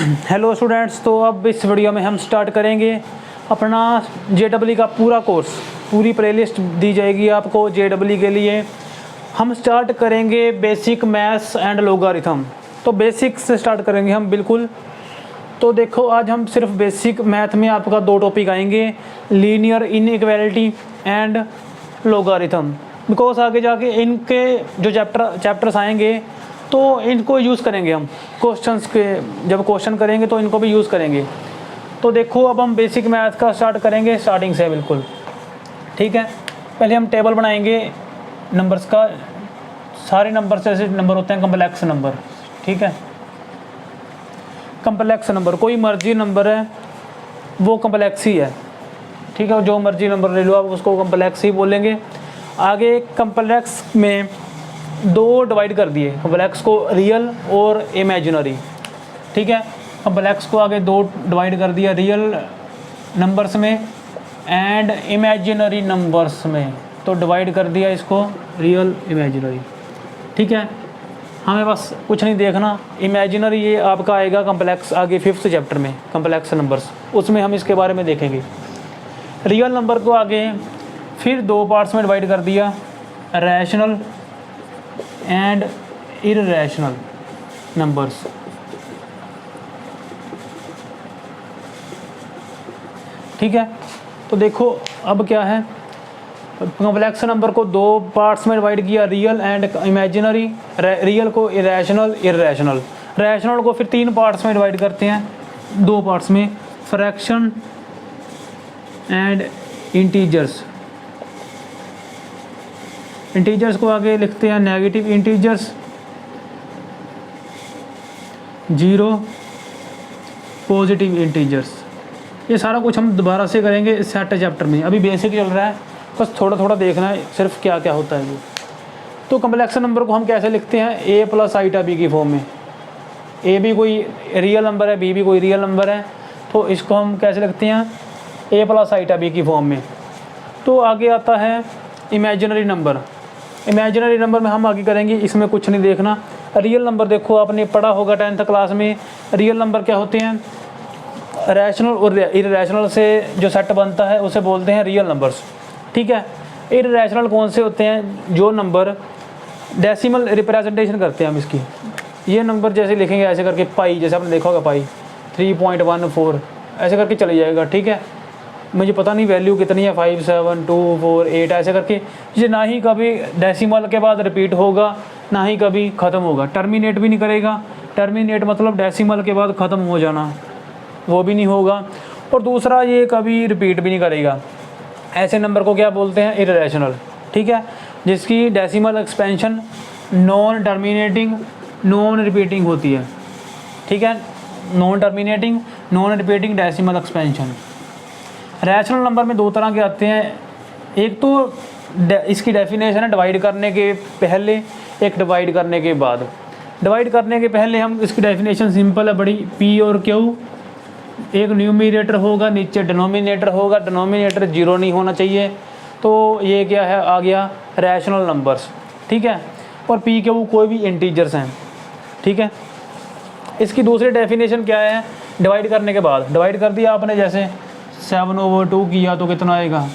Hello students, तो अब इस वीडियो में हम स्टार्ट करेंगे अपना JEE का पूरा कोर्स। पूरी प्लेलिस्ट दी जाएगी आपको JEE के लिए। हम स्टार्ट करेंगे बेसिक मैथ्स एंड लॉगरिथम। तो बेसिक से स्टार्ट करेंगे हम बिल्कुल। तो देखो, आज हम सिर्फ बेसिक मैथ में आपका दो टॉपिक आएंगे, linear inequality and logarithm. Because आगे जाके इनके जो चैप्टर्स आएंगे तो इनको यूज़ करेंगे हम क्वेश्चंस के, जब क्वेश्चन करेंगे तो इनको भी यूज़ करेंगे। तो देखो, अब हम बेसिक मैथ का स्टार्ट करेंगे स्टार्टिंग से बिल्कुल, ठीक है। पहले हम टेबल बनाएंगे नंबर्स का। सारे नंबर ऐसे नंबर होते हैं कम्प्लेक्स नंबर, ठीक है। कम्प्लेक्स नंबर, कोई मर्जी नंबर है वो कम्प्लेक्स ही है, ठीक है। जो मर्जी नंबर ले लो आप, उसको कम्प्लेक्स ही बोलेंगे। आगे कम्प्लेक्स में दो डिवाइड कर दिए, कम्प्लेक्स को रियल और इमेजिनरी, ठीक है। कम्प्लेक्स को आगे दो डिवाइड कर दिया, रियल नंबर्स में एंड इमेजिनरी नंबर्स में। तो डिवाइड कर दिया इसको रियल इमेजिनरी, ठीक है। हमें बस कुछ नहीं देखना, इमेजिनरी ये आपका आएगा कम्प्लेक्स आगे 5th चैप्टर में, कम्प्लेक्स नंबर्स, उसमें हम इसके बारे में देखेंगे। रियल नंबर को आगे फिर दो पार्ट्स में डिवाइड कर दिया, रैशनल एंड इररेशनल नंबर्स, ठीक है। तो देखो अब क्या है, कॉम्प्लेक्स नंबर को दो पार्ट्स में डिवाइड किया, रियल एंड इमेजिनरी। रियल को इरेशनल, इररेशनल। रैशनल को फिर 3 पार्ट्स में डिवाइड करते हैं, 2 पार्ट्स में, फ्रैक्शन एंड इंटीजर्स। इंटीजर्स को आगे लिखते हैं नेगेटिव इंटीजर्स, 0, पॉजिटिव इंटीजर्स। ये सारा कुछ हम दोबारा से करेंगे इस सेट चैप्टर में। अभी बेसिक चल रहा है, बस थोड़ा थोड़ा देखना है सिर्फ क्या क्या होता है वो। तो कम्प्लेक्स नंबर को हम कैसे लिखते हैं, a + आइटा b की फॉर्म में। a भी कोई रियल नंबर है, b भी कोई रियल नंबर है, तो इसको हम कैसे लिखते हैं, a + आइटा b की फॉर्म में। तो आगे आता है इमेजिनरी नंबर। इमेजिनरी नंबर में हम आगे करेंगे, इसमें कुछ नहीं देखना। रियल नंबर देखो, आपने पढ़ा होगा 10th क्लास में, रियल नंबर क्या होते हैं, रैशनल और इररेशनल से जो सेट बनता है उसे बोलते हैं रियल नंबर्स, ठीक है। इररेशनल कौन से होते हैं, जो नंबर डेसिमल रिप्रेजेंटेशन करते हैं हम इसकी। ये नंबर जैसे लिखेंगे ऐसे करके, पाई, जैसे आपने देखा होगा पाई 3.14 ऐसे करके चले जाएगा, ठीक है। मुझे पता नहीं वैल्यू कितनी है, 5, 7, 2, 4, 8 ऐसे करके। ये ना ही कभी डेसिमल के बाद रिपीट होगा, ना ही कभी ख़त्म होगा, टर्मिनेट भी नहीं करेगा। टर्मिनेट मतलब डेसिमल के बाद ख़त्म हो जाना, वो भी नहीं होगा। और दूसरा, ये कभी रिपीट भी नहीं करेगा। ऐसे नंबर को क्या बोलते हैं, इररेशनल, ठीक है। जिसकी decimal expansion non terminating, non repeating होती है, ठीक है। Non terminating, non repeating decimal expansion. Rational number में दो तरह के आते हैं, एक तो इसकी डेफिनेशन है डिवाइड करने के पहले, एक डिवाइड करने के बाद। डिवाइड करने के पहले हम इसकी डेफिनेशन सिंपल है बड़ी, P और Q, एक न्यूमरेटर होगा, नीचे डिनोमिनेटर होगा, डिनोमिनेटर 0 नहीं होना चाहिए। तो ये क्या है, आ गया रैशनल नंबर्स, ठीक है। और P, Q कोई भी इंटीजर्स हैं, ठीक है। इसकी दूसरी डेफिनेशन क्या है, डिवाइड करने के बाद। डिवाइड कर दिया आपने, जैसे 7/2 किया तो कितना आएगा,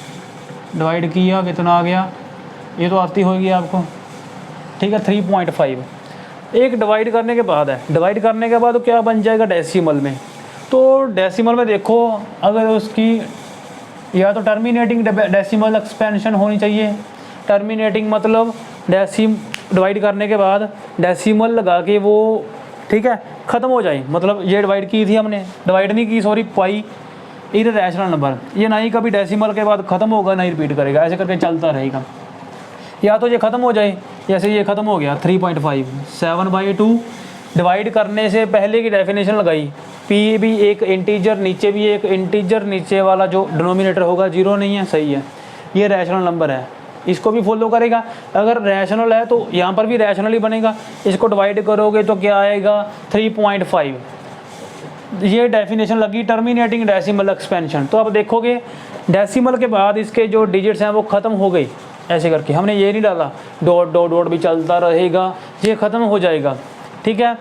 डिवाइड किया कितना आ गया, ये तो आती होगी आपको, ठीक है, 3.5। एक डिवाइड करने के बाद है, डिवाइड करने के बाद तो क्या बन जाएगा डेसिमल में। तो डेसिमल में देखो, अगर उसकी या तो टर्मिनेटिंग डेसिमल एक्सपेंशन होनी चाहिए। टर्मिनेटिंग मतलब डिवाइड करने के बाद डेसिमल लगा के वो, ठीक है, ख़त्म हो जाए। मतलब ये डिवाइड की थी हमने, डिवाइड नहीं की, सॉरी, पाई, इररेशनल नंबर, ये ना ही कभी डेसिमल के बाद ख़त्म होगा, ना ही रिपीट करेगा, ऐसे करके चलता रहेगा। या तो ये ख़त्म हो जाए, जैसे ये ख़त्म हो गया 3.5, 7/2। डिवाइड करने से पहले की डेफिनेशन लगाई, P भी एक इंटीजर, नीचे भी एक इंटीजर, नीचे वाला जो डिनोमिनेटर होगा 0 नहीं है, सही है, ये रैशनल नंबर है, इसको भी फॉलो करेगा। अगर रैशनल है तो यहाँ पर भी रैशनल ही बनेगा। इसको डिवाइड करोगे तो क्या आएगा, 3.5। ये डेफिनेशन लगी टर्मिनेटिंग डेसिमल एक्सपेंशन। तो अब देखोगे डेसिमल के बाद इसके जो डिजिट्स हैं वो ख़त्म हो गई, ऐसे करके हमने ये नहीं डाला, डॉट डॉट डॉट भी चलता रहेगा, ये ख़त्म हो जाएगा, ठीक है।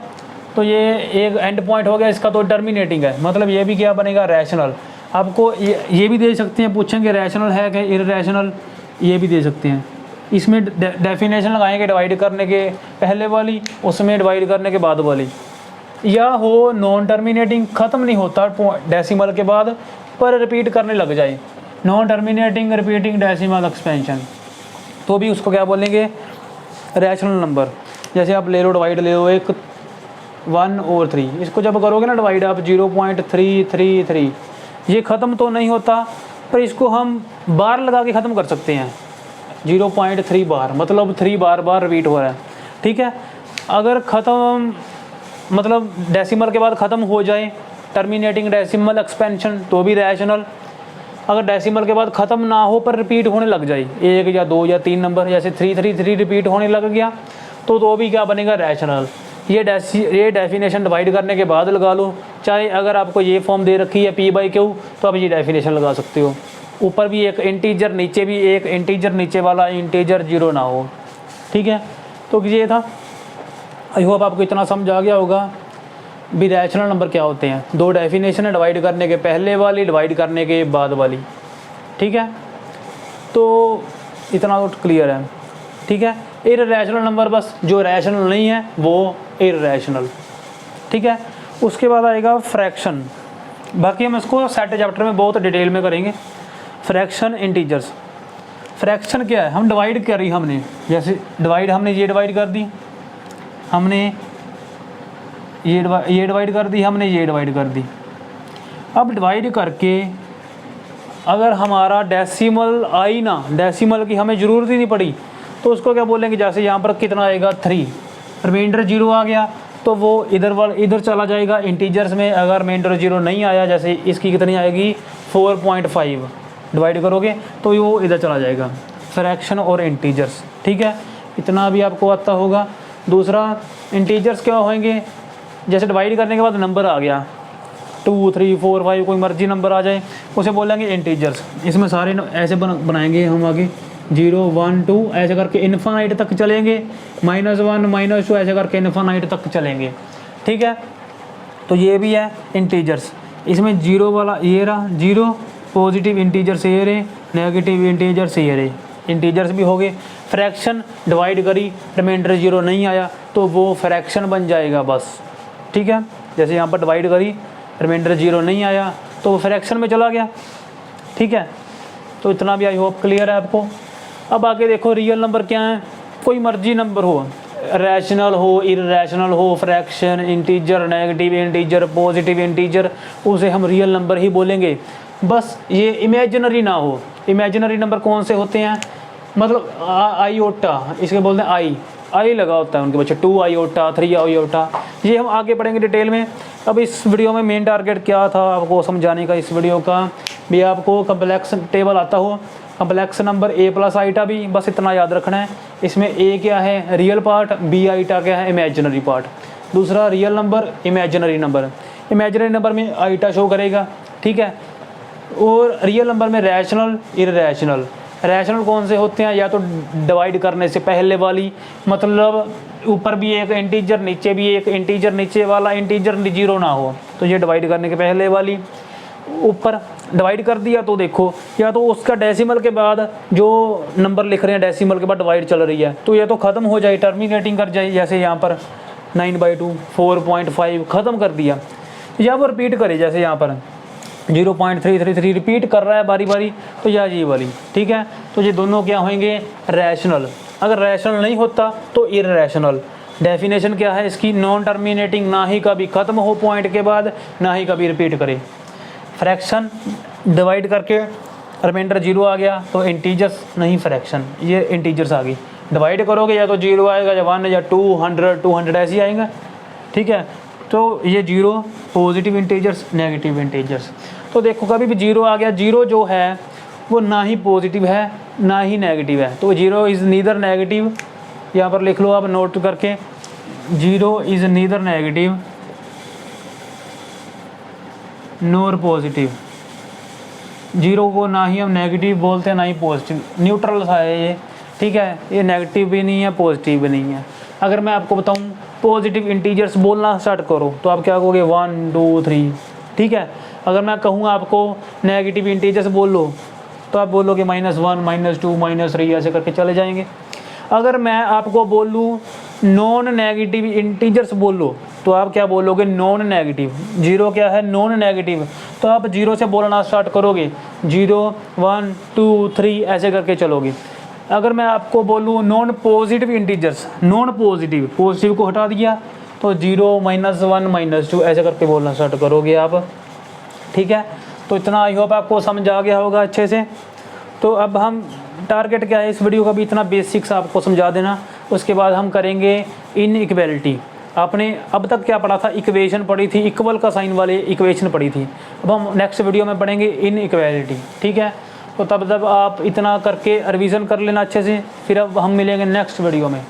तो ये एक एंड पॉइंट हो गया इसका, तो टर्मिनेटिंग है, मतलब ये भी क्या बनेगा, रैशनल। आपको ये भी दे सकते हैं, पूछेंगे रैशनल है कि इररैशनल, ये भी दे सकते हैं। इसमें डेफिनेशन लगाएंगे डिवाइड करने के पहले वाली, उसमें डिवाइड करने के बाद वाली। या हो नॉन टर्मिनेटिंग, ख़त्म नहीं होता डेसिमल के बाद पर रिपीट करने लग जाए, non terminating repeating decimal expansion, तो भी उसको क्या बोलेंगे, रैशनल नंबर। जैसे आप ले लो डिवाइड, ले लो एक 1 और 3, इसको जब करोगे ना डिवाइड आप 0.333, ये ख़त्म तो नहीं होता, पर इसको हम बार लगा के ख़त्म कर सकते हैं, 0.3 बार, मतलब 3 बार रिपीट हो रहा है, ठीक है। अगर ख़त्म मतलब डेसिमल के बाद ख़त्म हो जाए, टर्मिनेटिंग डेसिमल एक्सपेंशन, तो भी रैशनल। अगर डेसिमल के बाद ख़त्म ना हो पर रिपीट होने लग जाए, 1 या 2 या 3 नंबर, जैसे 333 रिपीट होने लग गया, तो भी क्या बनेगा, रैशनल। ये डेफिनेशन डिवाइड करने के बाद लगा लो, चाहे अगर आपको ये फॉर्म दे रखी है P/Q, तो आप ये डेफिनेशन लगा सकते हो। ऊपर भी एक इंटीजर, नीचे भी एक इंटीजर, नीचे वाला इंटीजर 0 ना हो, ठीक है। तो ये था, आई होप आपको इतना समझ आ गया होगा भी रैशनल नंबर क्या होते हैं। 2 डेफिनेशन है, डिवाइड करने के पहले वाली, डिवाइड करने के बाद वाली, ठीक है। तो इतना तो क्लियर है, ठीक है। इररैशनल नंबर, बस जो रैशनल नहीं है वो इररैशनल, ठीक है। उसके बाद आएगा फ्रैक्शन, बाकी हम इसको सेट चैप्टर में बहुत डिटेल में करेंगे। फ्रैक्शन इंटीजर्स, फ्रैक्शन क्या है, हम डिवाइड करी, हमने जैसे डिवाइड, हमने ये डिवाइड कर दी, हमने ये डिवाइड कर दी, हमने ये डिवाइड कर दी। अब डिवाइड करके अगर हमारा डेसिमल आई ना, डेसिमल की हमें ज़रूरत ही नहीं पड़ी, तो उसको क्या बोलेंगे, जैसे यहाँ पर कितना आएगा 3, रिमाइंडर 0 आ गया, तो वो इधर चला जाएगा इंटीजर्स में। अगर रिमाइंडर 0 नहीं आया, जैसे इसकी कितनी आएगी 4.5, डिवाइड करोगे तो वो इधर चला जाएगा। फ्रैक्शन और इंटीजर्स, ठीक है, इतना भी आपको आता होगा। दूसरा इंटीजर्स क्या होंगे, जैसे डिवाइड करने के बाद नंबर आ गया 2, 3, 4, 5, कोई मर्जी नंबर आ जाए, उसे बोलेंगे इंटीजर्स। इसमें सारे ऐसे बनाएंगे हम आगे, 0, 1, 2 ऐसे करके इन्फानाइट तक चलेंगे, -1, -2 ऐसे करके इन्फानाइट तक चलेंगे, ठीक है। तो ये भी है इंटीजर्स। इसमें 0 वाला ये रहा 0, पॉजिटिव इंटीजर से ये रहे, नेगेटिव इंटीजर से ये रहे, इंटीजर्स भी हो गए। फ्रैक्शन डिवाइड करी, रिमाइंडर 0 नहीं आया, तो वो फ्रैक्शन बन जाएगा बस, ठीक है। जैसे यहाँ पर डिवाइड करी, रिमाइंडर 0 नहीं आया, तो वो फ्रैक्शन में चला गया, ठीक है। तो इतना भी आई होप क्लियर है आपको। अब आगे देखो, रियल नंबर क्या है, कोई मर्जी नंबर हो, रैशनल हो, इररैशनल हो, fraction, integer, negative integer, positive integer, उसे हम रियल नंबर ही बोलेंगे। बस ये इमेजिनरी ना हो। इमेजिनरी नंबर कौन से होते हैं, मतलब आईओटा, इसके बोलते हैं आई लगा होता है उनके बच्चे, 2 आईओटा, 3 आईओटा, ये हम आगे पढ़ेंगे डिटेल में। अब इस वीडियो में मेन टारगेट क्या था आपको समझाने का, इस वीडियो का भी आपको कम्प्लेक्स टेबल आता हो, कम्प्लेक्स नंबर A+ आइटा भी, बस इतना याद रखना है। इसमें A क्या है, रियल पार्ट, B आइटा क्या है, इमेजिनरी पार्ट। दूसरा real number, imaginary number, imaginary number में आइटा शो करेगा, ठीक है। और रियल नंबर में रैशनल, इररैशनल। रैशनल कौन से होते हैं, या तो डिवाइड करने से पहले वाली, मतलब ऊपर भी एक इंटीजर, नीचे भी एक इंटीजर, नीचे वाला इंटीजर 0 ना हो, तो ये डिवाइड करने के पहले वाली। ऊपर डिवाइड कर दिया तो देखो, या तो उसका डेसिमल के बाद जो नंबर लिख रहे हैं, डेसिमल के बाद डिवाइड चल रही है, तो ये तो ख़त्म हो जाए, टर्मिनेटिंग कर जाए, जैसे यहाँ पर 9/2, 4.5 ख़त्म कर दिया, या वो रिपीट करे, जैसे यहाँ पर 0.333 रिपीट कर रहा है बारी बारी, तो ये वाली, ठीक है। तो ये दोनों क्या होंगे, रैशनल। अगर रैशनल नहीं होता तो इररैशनल। डेफिनेशन क्या है इसकी, नॉन टर्मिनेटिंग, ना ही कभी ख़त्म हो पॉइंट के बाद, ना ही कभी रिपीट करे। फ्रैक्शन डिवाइड करके रिमाइंडर 0 आ गया, तो इंटीजर्स नहीं फ्रैक्शन, ये इंटीजर्स आ गई। डिवाइड करोगे या तो 0 आएगा, या 1 या 200 ऐसे ही आएगा, ठीक है। तो ये 0 पॉजिटिव इंटीजर्स, नेगेटिव इंटीजर्स। तो देखो कभी भी 0 आ गया, 0 जो है वो ना ही पॉजिटिव है ना ही नेगेटिव है, तो 0 इज़ नीदर नेगेटिव, यहाँ पर लिख लो आप नोट करके, 0 is neither negative NOR positive. 0 को ना ही हम नेगेटिव बोलते हैं ना ही पॉजिटिव, न्यूट्रल सा है ये, ठीक है। ये नेगेटिव भी नहीं है, पॉजिटिव भी नहीं है। अगर मैं आपको बताऊं पॉजिटिव इंटीजर्स बोलना स्टार्ट करो तो आप क्या कहोगे 1 2 3, ठीक है। अगर मैं कहूँ आपको नेगेटिव इंटीजर्स बोल लो तो आप बोलोगे -1 -2 -3 ऐसे करके चले जाएंगे। अगर मैं आपको बोल लूँ नॉन नेगेटिव इंटीजर्स बोल लो तो आप क्या बोलोगे नॉन नेगेटिव। 0 क्या है नॉन नेगेटिव, तो आप 0 से बोलना स्टार्ट करोगे 0 1 2 3 ऐसे करके चलोगे। अगर मैं आपको बोलूँ non positive integers, non positive, positive को हटा दिया तो 0 -1 -2 ऐसे करके बोलना स्टार्ट करोगे आप, ठीक है। तो इतना आई होप आपको समझ आ गया होगा अच्छे से। तो अब हम टारगेट क्या है इस वीडियो का भी इतना बेसिक्स आपको समझा देना, उसके बाद हम करेंगे इनइक्वालिटी। आपने अब तक क्या पढ़ा था, इक्वेशन पढ़ी थी, इक्वल का साइन वाले इक्वेशन पढ़ी थी। अब हम नेक्स्ट वीडियो में पढ़ेंगे इनइक्वालिटी, ठीक है। तो तब आप इतना करके रिवीजन कर लेना अच्छे से, फिर अब हम मिलेंगे नेक्स्ट वीडियो में।